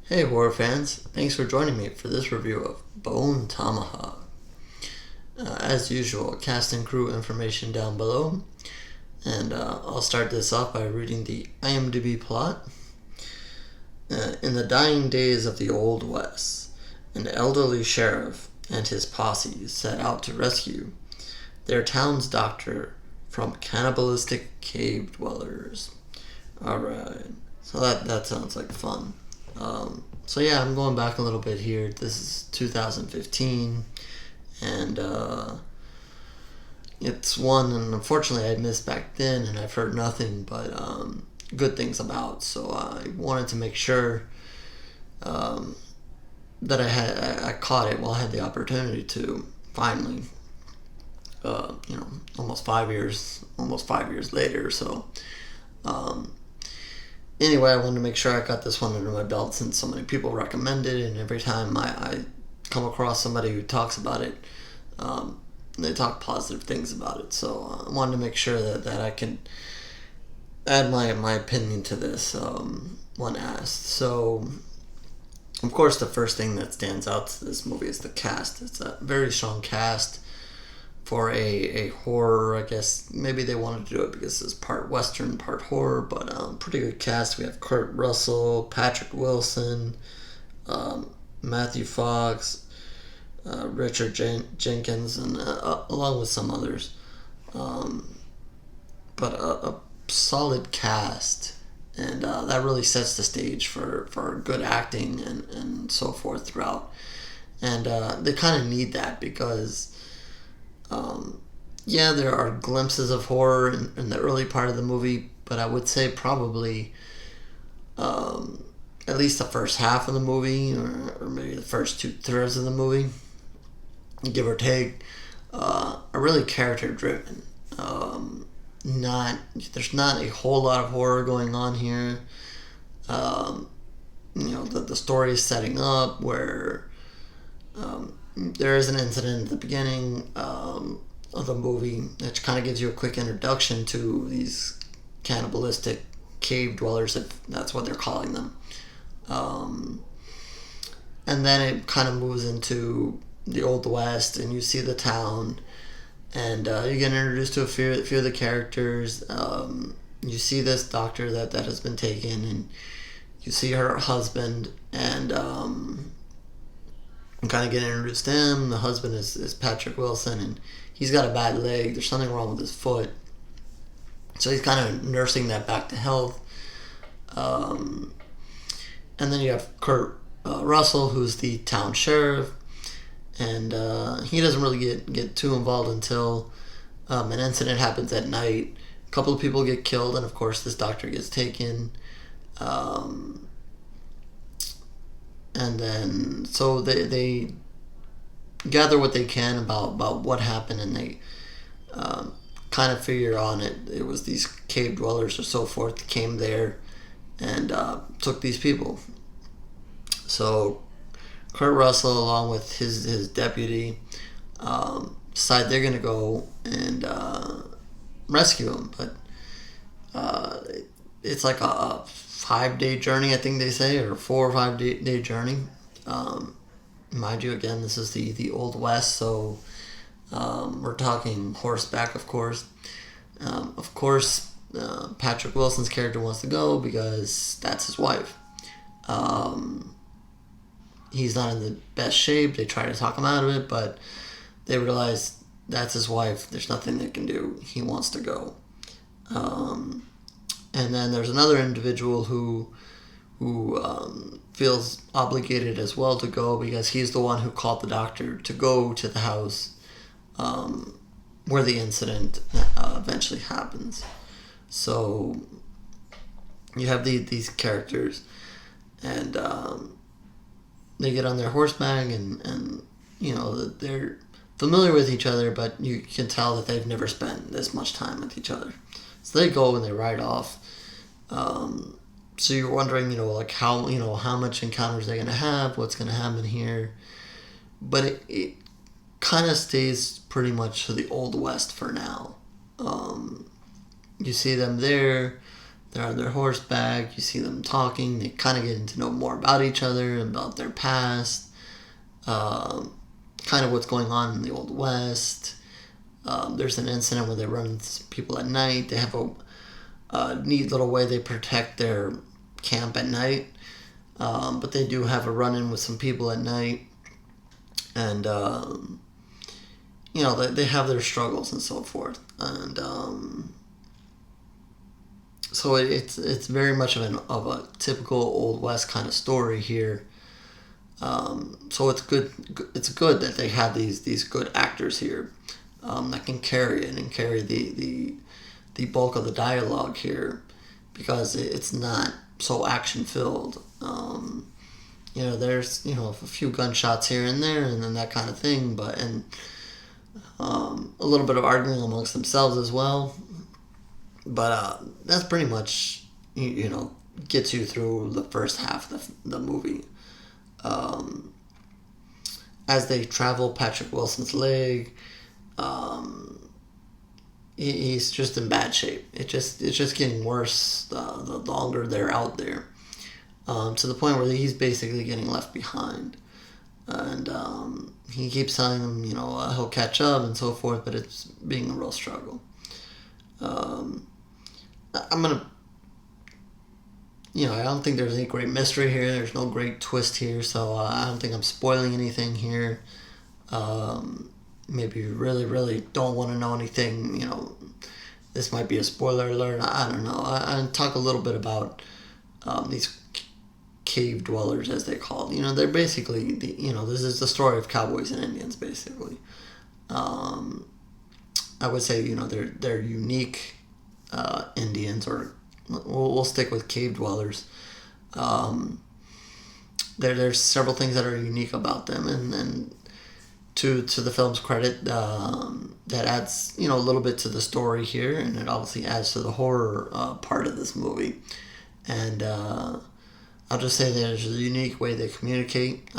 Hey horror fans, thanks for joining me for this review of Bone Tomahawk. As usual, cast and crew information down below, and I'll start this off by reading the IMDb plot. In the dying days of the Old West, an elderly sheriff and his posse set out to rescue their town's doctor from cannibalistic cave dwellers. Alright, so that sounds like fun. So yeah, I'm going back a little bit here. This is 2015, and it's one, and unfortunately I missed back then, and I've heard nothing but good things about. So I wanted to make sure that I caught it while I had the opportunity to. Finally, almost 5 years later. So. Anyway, I wanted to make sure I got this one under my belt since so many people recommend it, and every time I come across somebody who talks about it, they talk positive things about it. So I wanted to make sure that I can add my opinion to this when asked. So, of course, the first thing that stands out to this movie is the cast. It's a very strong cast for a horror. I guess maybe they wanted to do it because it's part western, part horror, but pretty good cast. We have Kurt Russell, Patrick Wilson, Matthew Fox, Richard Jenkins, and along with some others. But a solid cast, and that really sets the stage for good acting and so forth throughout. And they kind of need that because yeah, there are glimpses of horror in the early part of the movie, but I would say probably at least the first half of the movie, or maybe the first 2/3 of the movie, give or take, are really character driven. There's not a whole lot of horror going on here. The story is setting up where there is an incident at the beginning of the movie that kind of gives you a quick introduction to these cannibalistic cave dwellers, if that's what they're calling them. And then it kind of moves into the Old West, and you see the town, and you get introduced to a few of the characters. You see this doctor that has been taken, and you see her husband, and kind of get introduced to him. The husband is Patrick Wilson, and he's got a bad leg. There's something wrong with his foot. So he's kind of nursing that back to health. And then you have Kurt Russell, who's the town sheriff. And he doesn't really get too involved until an incident happens at night. A couple of people get killed, and of course this doctor gets taken. And then so they gather what they can about what happened, and they kind of figure on it. It was these cave dwellers or so forth came there and took these people. So Kurt Russell, along with his deputy, decide they're gonna go and rescue him. But it's like a 5-day journey, I think they say, or 4 or 5 day journey. Mind you, again, this is the Old West, so we're talking horseback, of course. Patrick Wilson's character wants to go because that's his wife. He's not in the best shape. They try to talk him out of it, but they realize that's his wife. There's nothing they can do. He wants to go. And then there's another individual who feels obligated as well to go because he's the one who called the doctor to go to the house where the incident eventually happens. So you have these characters, and they get on their horseback, and they're familiar with each other, but you can tell that they've never spent this much time with each other. So they go and they ride off. So you're wondering, how much encounters they're going to have, what's going to happen here. But it kind of stays pretty much to the Old West for now. You see them there. they're on their horseback. You see them talking. They kind of getting to know more about each other, about their past, kind of what's going on in the Old West. There's an incident where they run into people at night. They have a neat little way they protect their camp at night. But they do have a run-in with some people at night. And, they have their struggles and so forth. And so it's very much of a typical Old West kind of story here. So it's good that they have these good actors here that can carry it and carry the bulk of the dialogue here, because it's not so action filled. There's a few gunshots here and there and then that kind of thing, but a little bit of arguing amongst themselves as well. But that's pretty much gets you through the first half of the movie. As they travel, Patrick Wilson's leg, he's just in bad shape. It's just getting worse the longer they're out there, to the point where he's basically getting left behind. And he keeps telling them, he'll catch up and so forth, but it's being a real struggle. I'm going to, I don't think there's any great mystery here. There's no great twist here, so I don't think I'm spoiling anything here. Maybe you really, really don't want to know anything, this might be a spoiler alert. I don't know. I talk a little bit about these cave dwellers, as they're called. They're basically, this is the story of cowboys and Indians, basically. I would say, they're unique Indians, or we'll stick with cave dwellers. There's several things that are unique about them, and to the film's credit, that adds a little bit to the story here, and it obviously adds to the horror part of this movie. And I'll just say there's a unique way they communicate.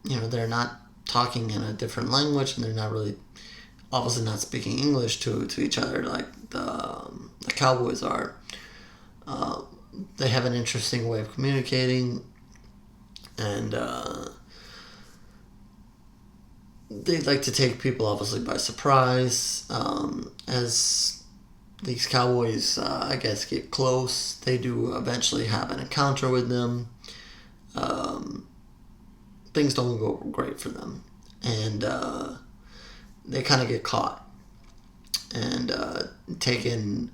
They're not talking in a different language, and they're not really, obviously not speaking English to each other like the cowboys are. They have an interesting way of communicating, and they like to take people obviously by surprise. As these cowboys, I guess, get close, they do eventually have an encounter with them. Things don't go great for them, and they kind of get caught and taken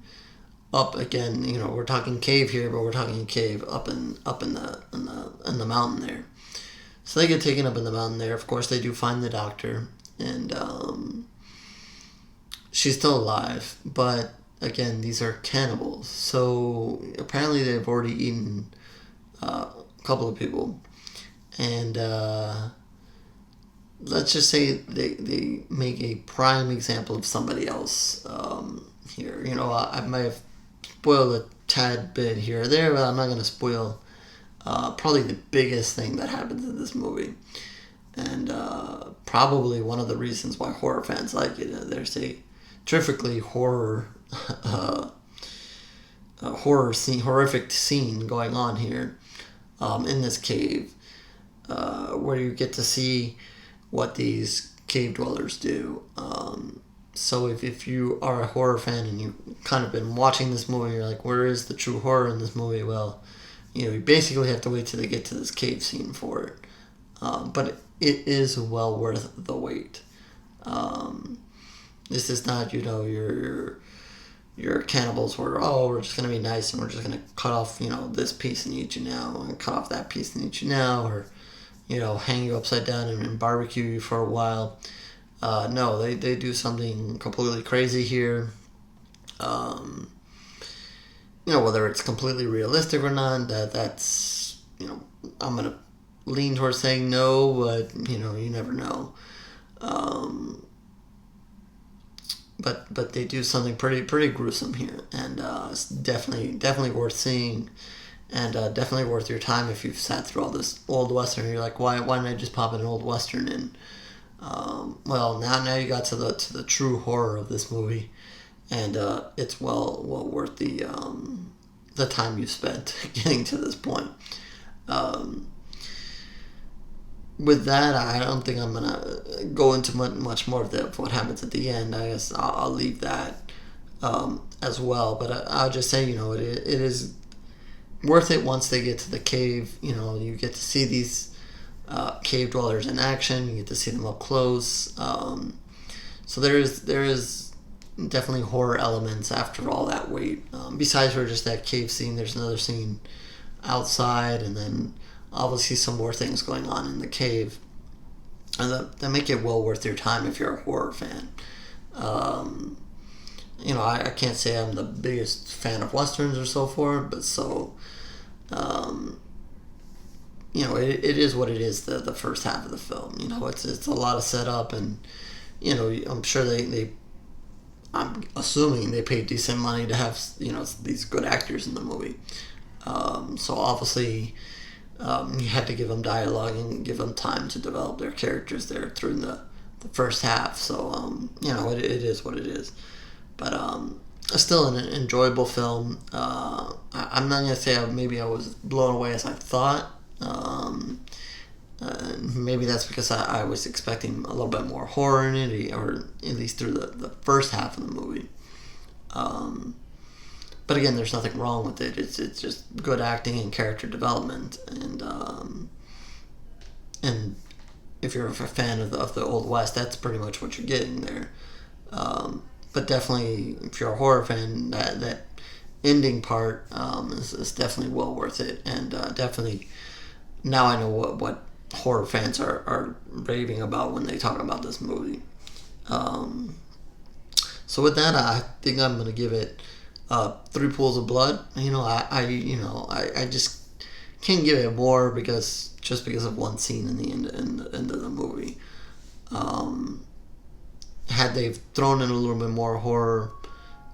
up again. We're talking cave here, but we're talking cave up in the mountain there. So they get taken up in the mountain there. Of course, they do find the doctor, and she's still alive. But again, these are cannibals, so apparently they've already eaten a couple of people, and let's just say they make a prime example of somebody else here. I might have spoiled a tad bit here or there, but I'm not going to spoil probably the biggest thing that happens in this movie, and probably one of the reasons why horror fans like it. There's a terrifically horrific scene going on here in this cave, where you get to see what these cave dwellers do. So if you are a horror fan and you've kind of been watching this movie, you're like, where is the true horror in this movie? Well, you basically have to wait till they get to this cave scene for it. But it is well worth the wait. This is not, your cannibals where, we're just going to be nice and we're just going to cut off, this piece and eat you now, and cut off that piece and eat you now, or, hang you upside down and barbecue you for a while. No, they do something completely crazy here. Whether it's completely realistic or not, that's, I'm going to lean towards saying no, but, you never know. But they do something pretty gruesome here, and it's definitely worth seeing, and definitely worth your time if you've sat through all this old western. You're like, why didn't I just pop an old western in? Well, now you got to the true horror of this movie, and it's well worth the the time you spent getting to this point. With that, I don't think I'm gonna go into much more of what happens at the end. I guess I'll leave that as well. But I'll just say, it is worth it once they get to the cave. You get to see these cave dwellers in action. You get to see them up close. So there is definitely horror elements after all that wait. Besides for just that cave scene, there's another scene outside, and then obviously some more things going on in the cave, and that make it well worth your time if you're a horror fan. I can't say I'm the biggest fan of westerns or so forth, but it is what it is. The first half of the film, it's a lot of setup, and I'm sure I'm assuming they paid decent money to have these good actors in the movie. So obviously, you had to give them dialogue and give them time to develop their characters there through the first half. So it is what it is. But still an enjoyable film. I'm not gonna say maybe I was blown away as I thought. Maybe that's because I was expecting a little bit more horror in it, or at least through the first half of the movie. But again, there's nothing wrong with it. It's just good acting and character development, and if you're a fan of the Old West, that's pretty much what you're getting there. But definitely, if you're a horror fan, that ending part is definitely well worth it, and definitely now I know what horror fans are raving about when they talk about this movie. So with that, I think I'm gonna give it 3 pools of blood. I just can't give it more because of one scene in the end of the movie. Had they thrown in a little bit more horror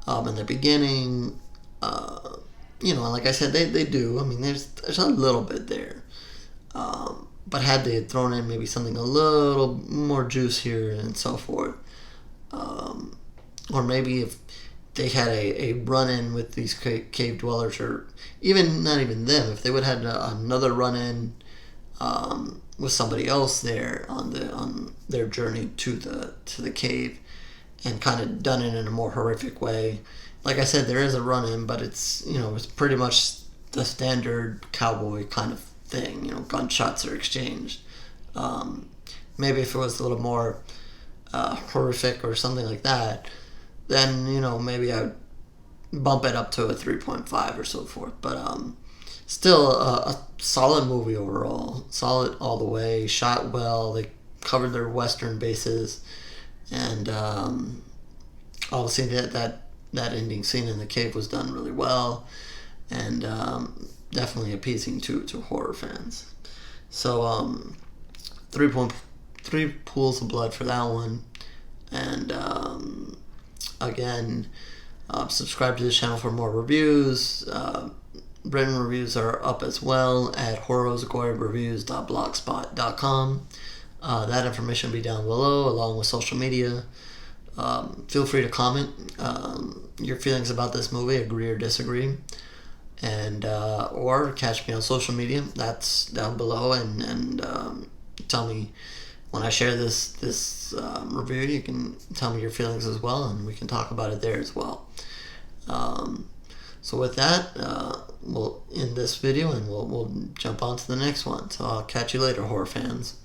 in the beginning, like I said, they do. I mean, there's a little bit there. But had they thrown in maybe something a little more juicier and so forth, or maybe if they had a run-in with these cave dwellers, or not even them, if they would have had another run-in with somebody else there on their journey to the cave, and kind of done it in a more horrific way. Like I said, there is a run-in, but it's pretty much the standard cowboy kind of thing. Gunshots are exchanged. Maybe if it was a little more horrific or something like that, then maybe I would bump it up to a 3.5 or so forth. But still a solid movie overall. Solid all the way. Shot well. They covered their western bases, and obviously that ending scene in the cave was done really well, and definitely appeasing to horror fans. So 3 pools of blood for that one. And again, subscribe to the channel for more reviews. Written reviews are up as well at horosgorebreviews.blogspot.com. That information will be down below, along with social media. Feel free to comment your feelings about this movie, agree or disagree, and or catch me on social media. That's down below, and tell me when I share this review. You can tell me your feelings as well, and we can talk about it there as well. So with that, we'll end this video, and we'll jump on to the next one. So I'll catch you later, horror fans.